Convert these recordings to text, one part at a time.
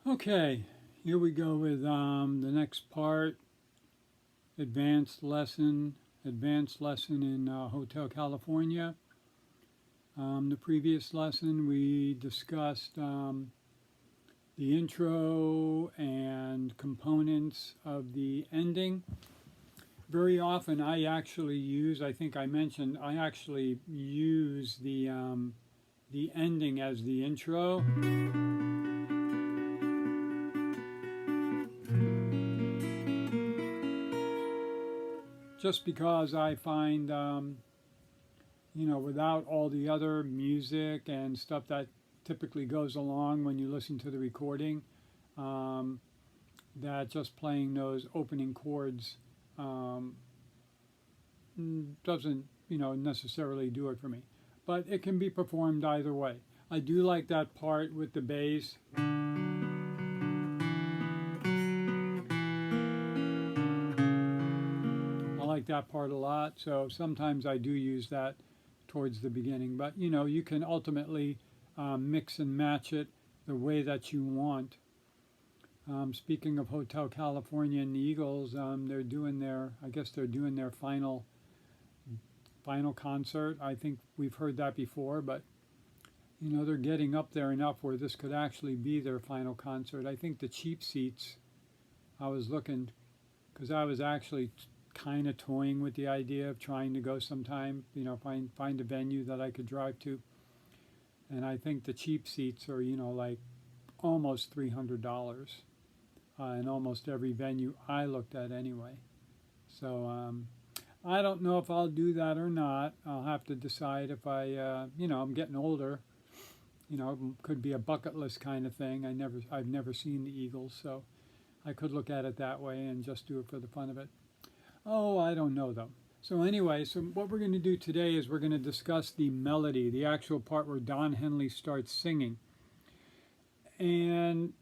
Okay, here we go with the next part, advanced lesson in Hotel California. The previous lesson we discussed the intro and components of the ending. Very often I think I mentioned, I actually use the ending as the intro. Just because I find, without all the other music and stuff that typically goes along when you listen to the recording, um, that just playing those opening chords um, doesn't, necessarily do it for me. But it can be performed either way. I do like that part with the bass. I like that part a lot. So sometimes I do use that towards the beginning. But you can ultimately mix and match it the way that you want. Speaking of Hotel California and the Eagles, I guess they're doing their final concert. I think we've heard that before, but they're getting up there enough where this could actually be their final concert. I think the cheap seats, I was looking, because I was actually kind of toying with the idea of trying to go sometime, find a venue that I could drive to. And I think the cheap seats are, like almost $300 in almost every venue I looked at anyway. So I don't know if I'll do that or not. I'll have to decide if I'm getting older. Could be a bucket list kind of thing. I've never seen the Eagles, so I could look at it that way and just do it for the fun of it. Oh, I don't know though. So anyway, so what we're going to do today is we're going to discuss the melody, the actual part where Don Henley starts singing. And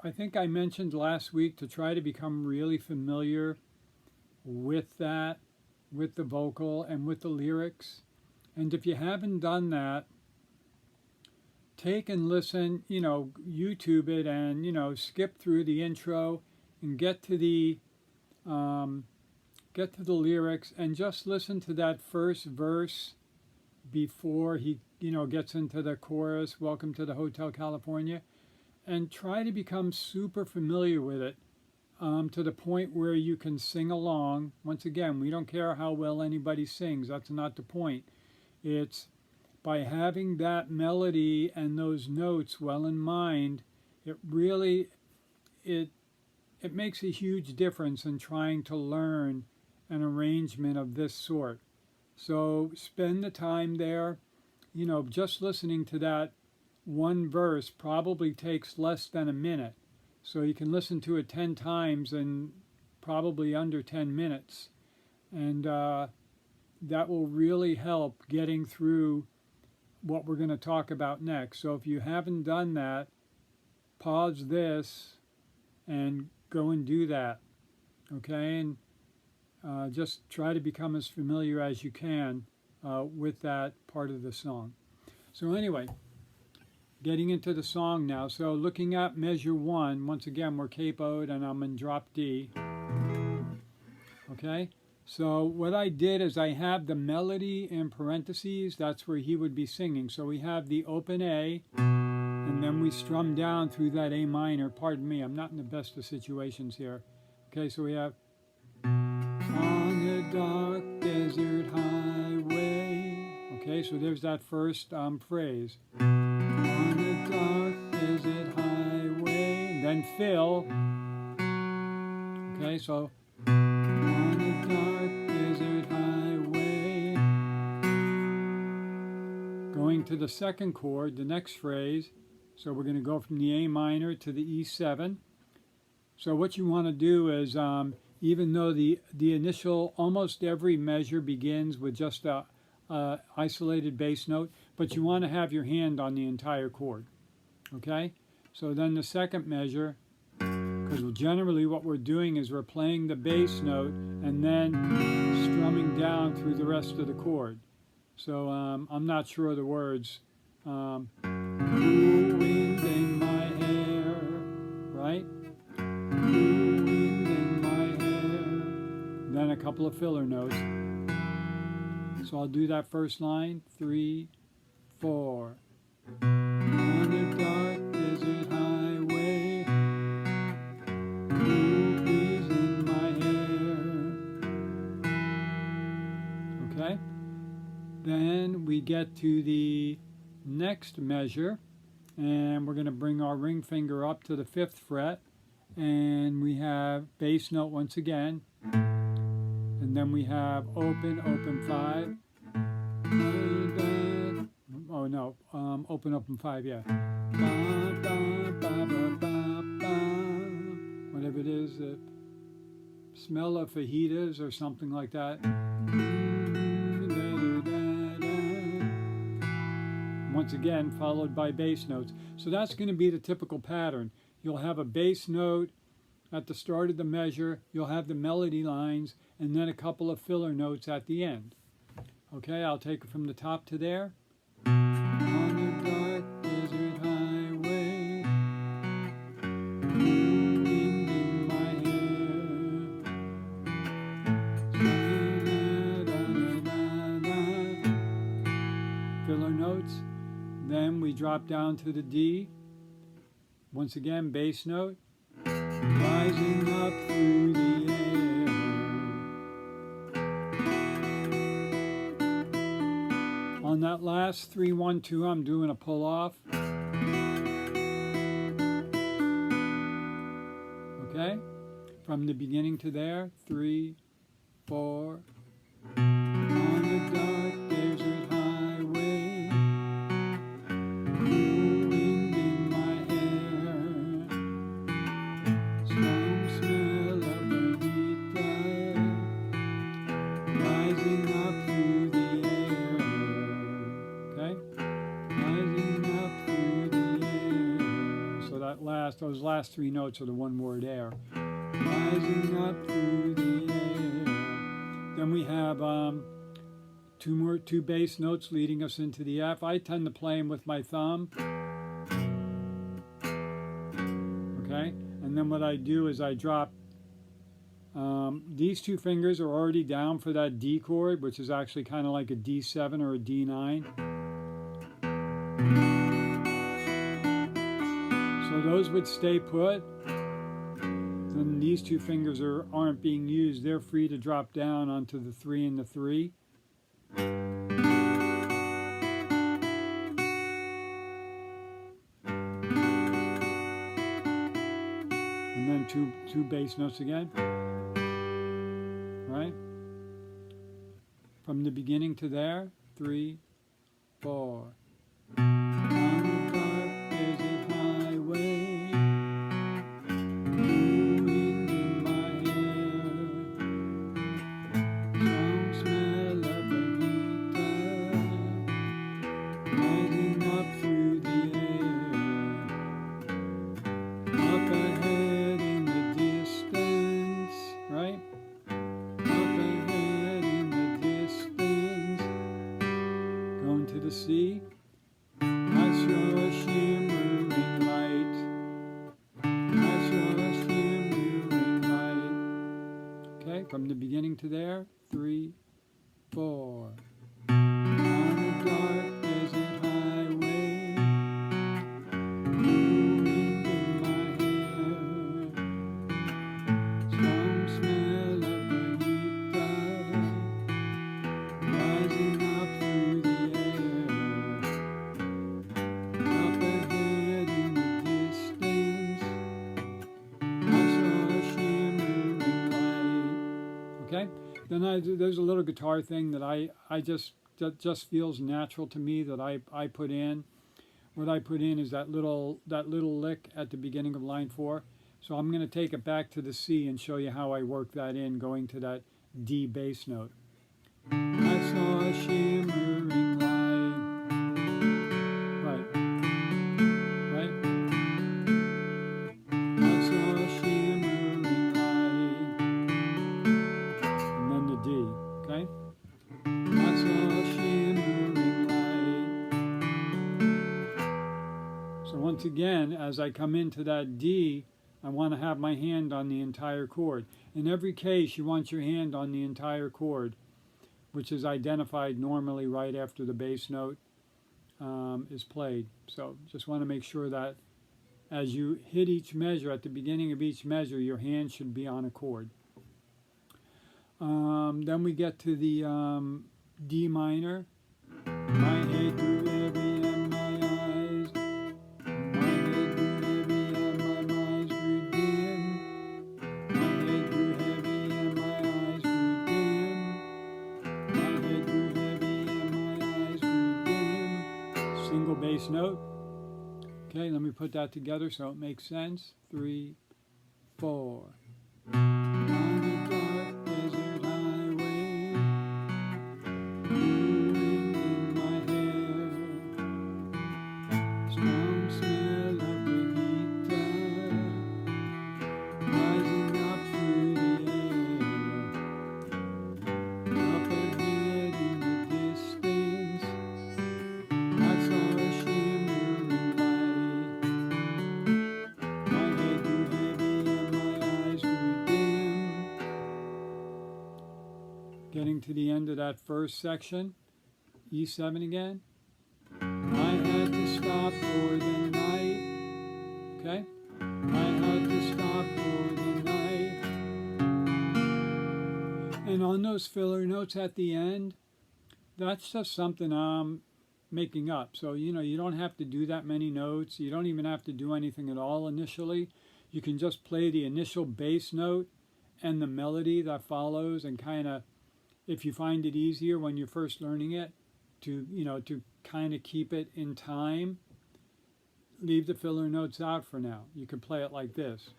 I think I mentioned last week to try to become really familiar with that, with the vocal and with the lyrics. And if you haven't done that, take and listen, YouTube it and, skip through the intro and get to the lyrics and just listen to that first verse before he, gets into the chorus, Welcome to the Hotel California, and try to become super familiar with it to the point where you can sing along. Once again, we don't care how well anybody sings. That's not the point. It's by having that melody and those notes well in mind, it really, it makes a huge difference in trying to learn an arrangement of this sort. So spend the time there. Just listening to that one verse probably takes less than a minute. So you can listen to it 10 times in probably under 10 minutes. And that will really help getting through what we're going to talk about next. So if you haven't done that, pause this and go and do that. Okay? And just try to become as familiar as you can with that part of the song. So anyway, getting into the song now. So looking at measure 1, once again we're capoed and I'm in drop D. Okay? So what I did is I have the melody in parentheses. That's where he would be singing. So we have the open A, and then we strum down through that A minor. Pardon me, I'm not in the best of situations here. Okay, so we have On the dark desert highway. Okay, so there's that first phrase. On the dark desert highway. Then fill. Okay, so on the dark desert highway. Going to the second chord, the next phrase. So we're going to go from the A minor to the E7. So what you want to do is, even though the initial, almost every measure begins with just a isolated bass note, but you want to have your hand on the entire chord. Okay? So then the second measure, because generally what we're doing is we're playing the bass note and then strumming down through the rest of the chord. So I'm not sure of the words. Cool wind in my hair. couple of filler notes. So I'll do that first line, 3, 4. On a dark desert highway, cool breeze in my hair. Okay? Then we get to the next measure, and we're going to bring our ring finger up to the 5th fret, and we have bass note once again, and then we have open, open 5. Oh no, open, open 5, yeah. Whatever it is, the smell of fajitas or something like that. Once again, followed by bass notes. So that's going to be the typical pattern. You'll have a bass note at the start of the measure, you'll have the melody lines, and then a couple of filler notes at the end. Okay, I'll take it from the top to there. On a dark desert highway, wind in my hair. Filler notes. Then we drop down to the D. Once again, bass note. Rising up through the air. On that last 3, 1, 2, I'm doing a pull off. Okay? From the beginning to there, 3, 4. On a dark desert highway, cool wind in my hair, strong smell of mojito, rising up through the air. Okay? Rising up through the air. So those last 3 notes are the one-word air. Rising up through the air. Then we have 2 bass notes leading us into the F. I tend to play them with my thumb. Okay? And then what I do is I drop, these 2 fingers are already down for that D chord, which is actually kind of like a D7 or a D9. So those would stay put. Then these 2 fingers aren't being used. They're free to drop down onto the 3 and the 3. And then two bass notes again. Right? From the beginning to there, 3, 4. On a dark desert highway, cool wind in my hair, strong smell of mojito, rising up through the air, up ahead in the distance, right? Up ahead in the distance, going to the sea. I saw a shimmering light. I saw a shimmering light. Okay, from the beginning to there, 3, 4. On a dark desert highway, cool wind in my hair, strong smell of mojito, rising up through the air, up ahead in the distance, I saw a shimmering light. Okay? Then there's a little guitar thing that that just feels natural to me that I put in. What I put in is that little lick at the beginning of line 4. So I'm going to take it back to the C and show you how I work that in, going to that D bass note. I saw a shimmering light. Right. Right? I saw a shimmering light. And then the D, okay? I saw a shimmering light. So once again, as I come into that D, I want to have my hand on the entire chord. In every case, you want your hand on the entire chord, which is identified normally right after the bass note is played. So just want to make sure that as you hit each measure, at the beginning of each measure, your hand should be on a chord. Then we get to the D minor. My head grew heavy and my eyes. My head grew heavy and my eyes grew dim. My head grew heavy and my eyes grew dim. My head grew heavy and my eyes grew dim. Single bass note. Okay, let me put that together so it makes sense. 3, 4. On a dark desert highway, blue wind in my hair, strong smell of mojito rising up through the air. Up ahead in the distance, I saw a shimmering light. My head grew heavy and my eyes grew dim. Getting to the end of that first section, E7 again. I had to stop for the night. Okay? I had to stop for the night. And on those filler notes at the end, that's just something I'm making up. So, you don't have to do that many notes. You don't even have to do anything at all initially. You can just play the initial bass note and the melody that follows, and kind of, if you find it easier when you're first learning it, to kind of keep it in time, leave the filler notes out for now. You could play it like this.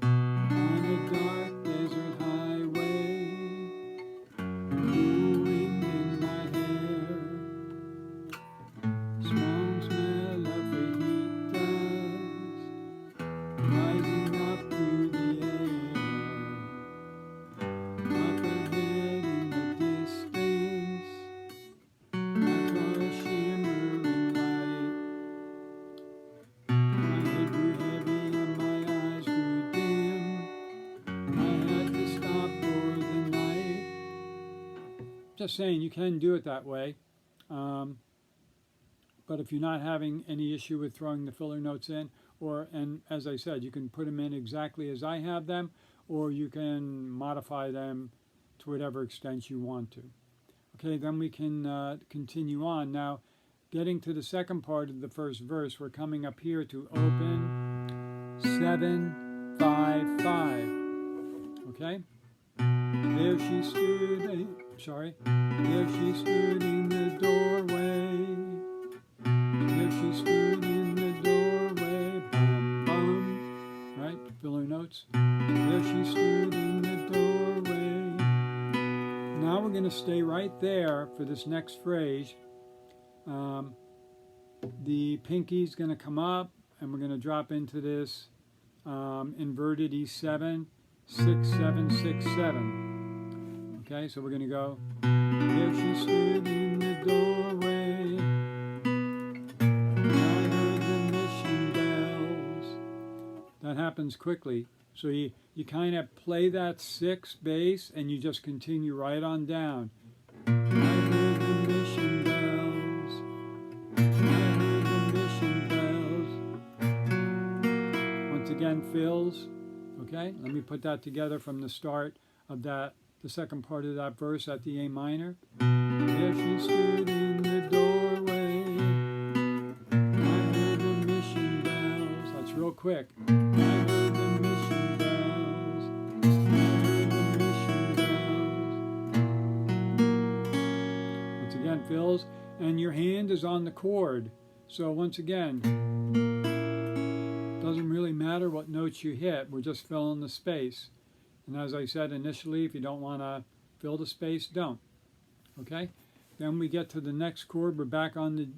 On a dark desert highway, blue wind in my hair, strong smell of fajitas rising up through the air. Up ahead in the distance, I saw a shimmering light. My head grew heavy and my eyes grew dim. I had to stop for the night. Just saying, you can do it that way. But if you're not having any issue with throwing the filler notes in, and as I said, you can put them in exactly as I have them, or you can modify them to whatever extent you want to. Okay, then we can continue on. Now, getting to the second part of the first verse, we're coming up here to open 7, 5, 5. Okay? There she stood, there she stood in the doorway. There she stood in the doorway, bum, bum, right? Filler notes. There she stood in the doorway. Now we're going to stay right there for this next phrase. The pinky's going to come up, and we're going to drop into this inverted E7, 6, 7, 6, 7. Okay, so we're going to go, there she stood in the doorway. I heard the mission bells. That happens quickly. So you kind of play that 6 bass and you just continue right on down. I heard the mission bells. I heard the mission bells. Once again, fills. Okay, let me put that together from the start of the second part of that verse at the A minor. There she stood in the doorway. I heard the mission bells. That's real quick. I heard the mission bells. I heard the mission bells. Once again, fills, and your hand is on the chord. So once again, doesn't really matter what notes you hit. We're just filling the space. And as I said initially, if you don't want to fill the space, don't. Okay? Then we get to the next chord. We're back on the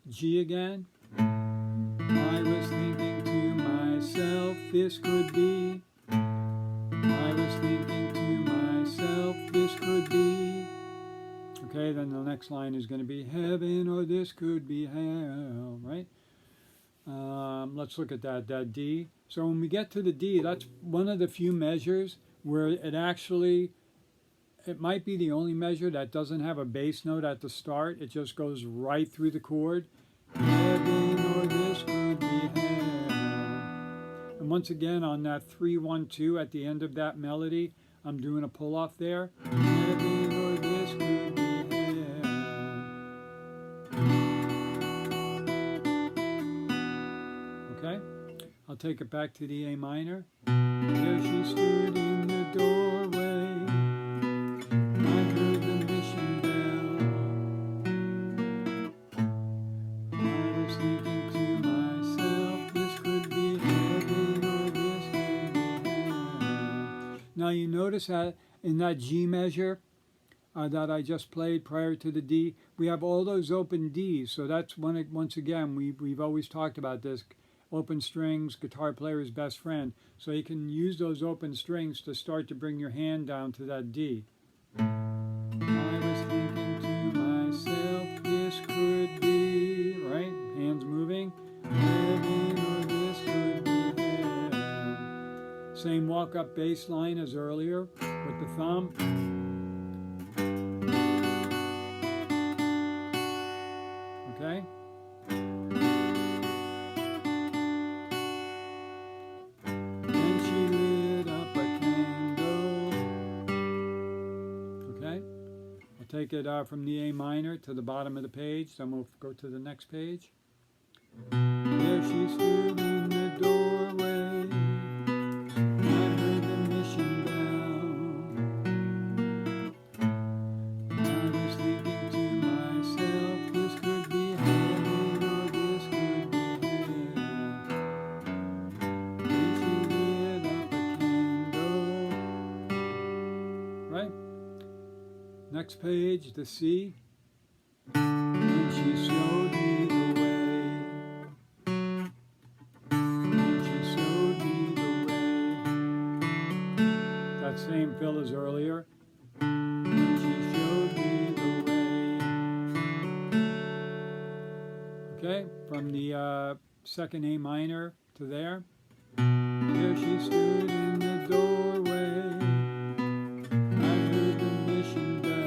G again. I was thinking to myself, this could be. I was thinking to myself, this could be. Okay, then the next line is going to be heaven or this could be hell, right? Let's look at that D. So when we get to the D, that's one of the few measures where it might be the only measure that doesn't have a bass note at the start. It just goes right through the chord. Heaven or this could be hell. And once again, on that 3-1-2 at the end of that melody, I'm doing a pull off there. Heaven or this could be hell. Okay? I'll take it back to the A minor. There she stood in the doorway. I heard the mission bell. I was thinking to myself, this could be heaven or this could be hell. Now you notice that in that G measure that I just played prior to the D, we have all those open Ds. So that's once again, we've always talked about this. Open strings, guitar player's best friend. So you can use those open strings to start to bring your hand down to that D. I was thinking to myself, this could be, right? Hands moving. Heaven or this could be hell. Same walk-up bass line as earlier with the thumb. Okay? Take it from the A minor to the bottom of the page, then we'll go to the next page. There she stood in the doorway, I heard the mission bell. I was thinking to myself, this could be heaven or this could be hell. Then she lit up a candle, right? Next page, the C. And she showed me the way. And she showed me the way. That same fill as earlier. And she showed me the way. Okay, from the second A minor to there. There she stood in the doorway. I heard the mission bell.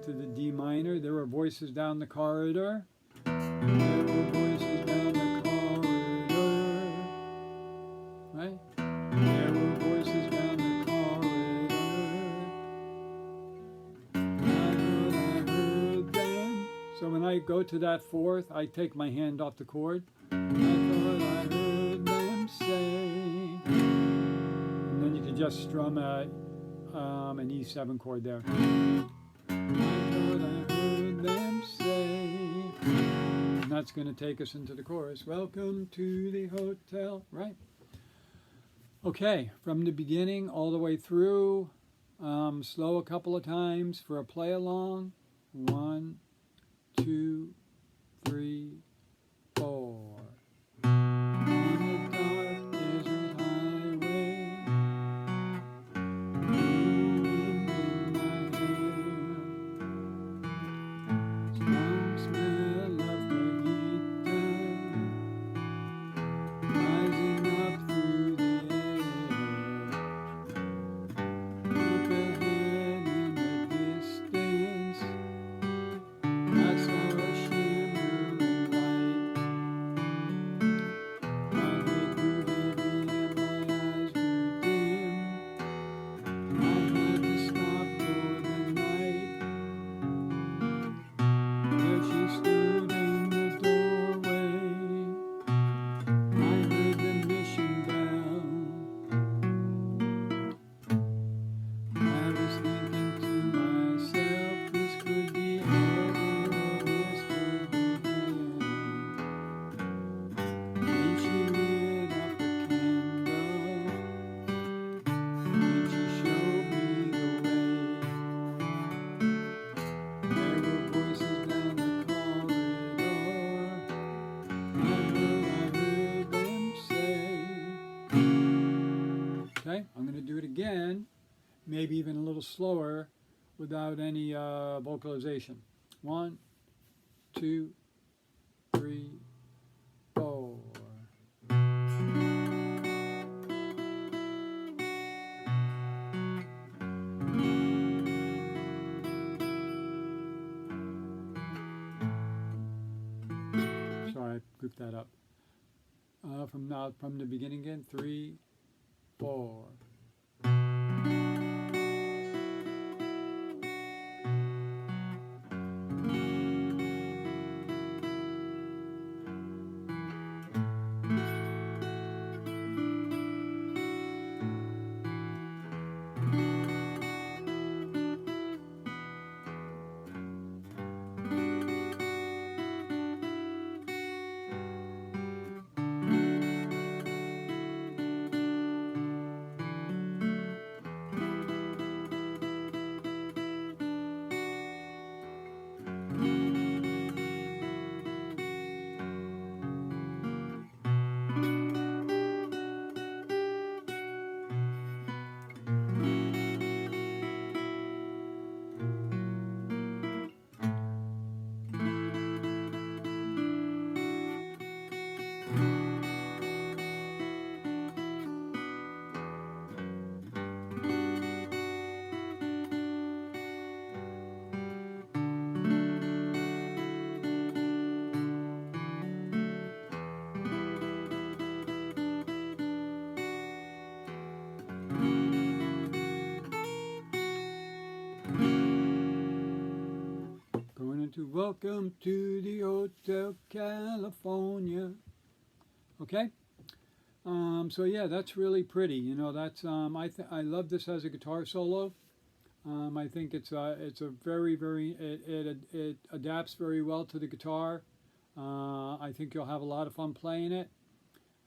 To the D minor, there were voices down the corridor. There were voices down the corridor. Right? There were voices down the corridor. I thought I heard them. So when I go to that fourth, I take my hand off the chord. I thought I heard them say. And then you can just strum an E7 chord there. I thought I heard them say. And that's going to take us into the chorus. Welcome to the hotel, right? Okay, from the beginning all the way through, slow a couple of times for a play along. 1, 2, 3, 4. maybe even a little slower without any vocalization. 1, 2, 3, 4. Sorry, I grouped that up. From the beginning again. 3, 4. Going into Welcome to the Hotel California. Okay. So yeah, that's really pretty. You know, that's I love this as a guitar solo. I think it's a very it adapts very well to the guitar. I think you'll have a lot of fun playing it.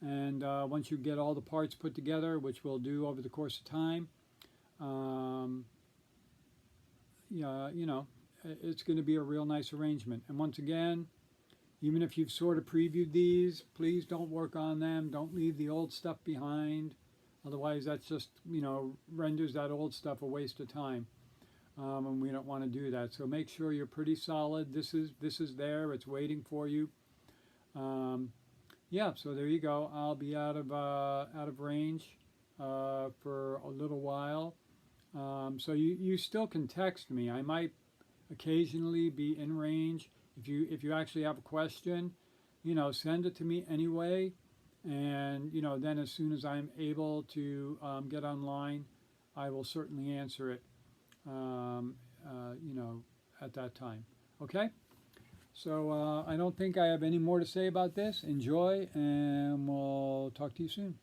And once you get all the parts put together, which we'll do over the course of time, yeah, you know, it's going to be a real nice arrangement. And once again, even if you've sort of previewed these, please don't work on them. Don't leave the old stuff behind. Otherwise, that's just, you know, renders that old stuff a waste of time. And we don't want to do that. So make sure you're pretty solid. This is there. It's waiting for you. Yeah. So there you go. I'll be out of range for a little while. So you still can text me. I might occasionally be in range. If you actually have a question, you know, send it to me anyway. And you know, then as soon as I'm able to get online, I will certainly answer it. You know, at that time. Okay. So I don't think I have any more to say about this. Enjoy, and we'll talk to you soon.